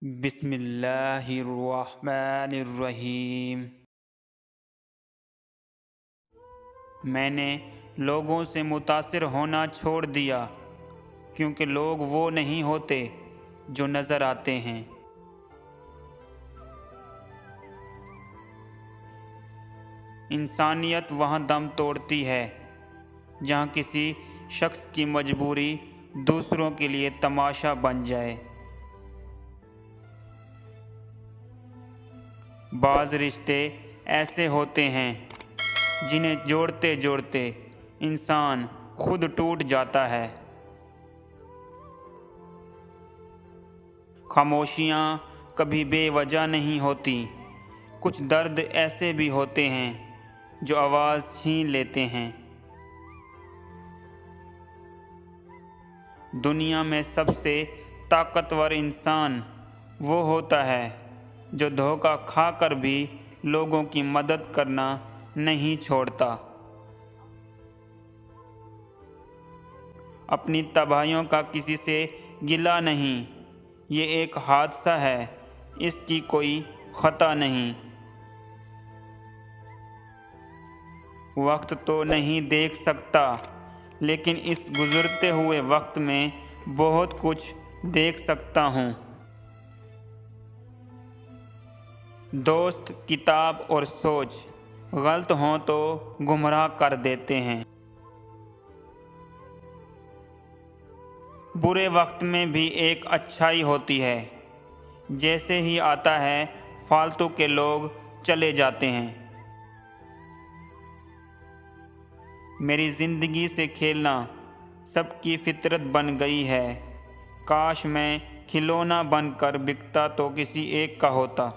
بسم اللہ الرحمن الرحیم۔ میں نے لوگوں سے متاثر ہونا چھوڑ دیا کیونکہ لوگ وہ نہیں ہوتے جو نظر آتے ہیں۔ انسانیت وہاں دم توڑتی ہے جہاں کسی شخص کی مجبوری دوسروں کے لیے تماشا بن جائے۔ بعض رشتے ایسے ہوتے ہیں جنہیں جوڑتے جوڑتے انسان خود ٹوٹ جاتا ہے۔ خاموشیاں کبھی بے وجہ نہیں ہوتی، کچھ درد ایسے بھی ہوتے ہیں جو آواز چھین لیتے ہیں۔ دنیا میں سب سے طاقتور انسان وہ ہوتا ہے جو دھوکہ کھا کر بھی لوگوں کی مدد کرنا نہیں چھوڑتا۔ اپنی تباہیوں کا کسی سے گلہ نہیں، یہ ایک حادثہ ہے، اس کی کوئی خطا نہیں۔ وقت تو نہیں دیکھ سکتا لیکن اس گزرتے ہوئے وقت میں بہت کچھ دیکھ سکتا ہوں۔ دوست، کتاب اور سوچ غلط ہوں تو گمراہ کر دیتے ہیں۔ برے وقت میں بھی ایک اچھائی ہوتی ہے، جیسے ہی آتا ہے فالتو کے لوگ چلے جاتے ہیں۔ میری زندگی سے کھیلنا سب کی فطرت بن گئی ہے، کاش میں کھلونا بن کر بکتا تو کسی ایک کا ہوتا۔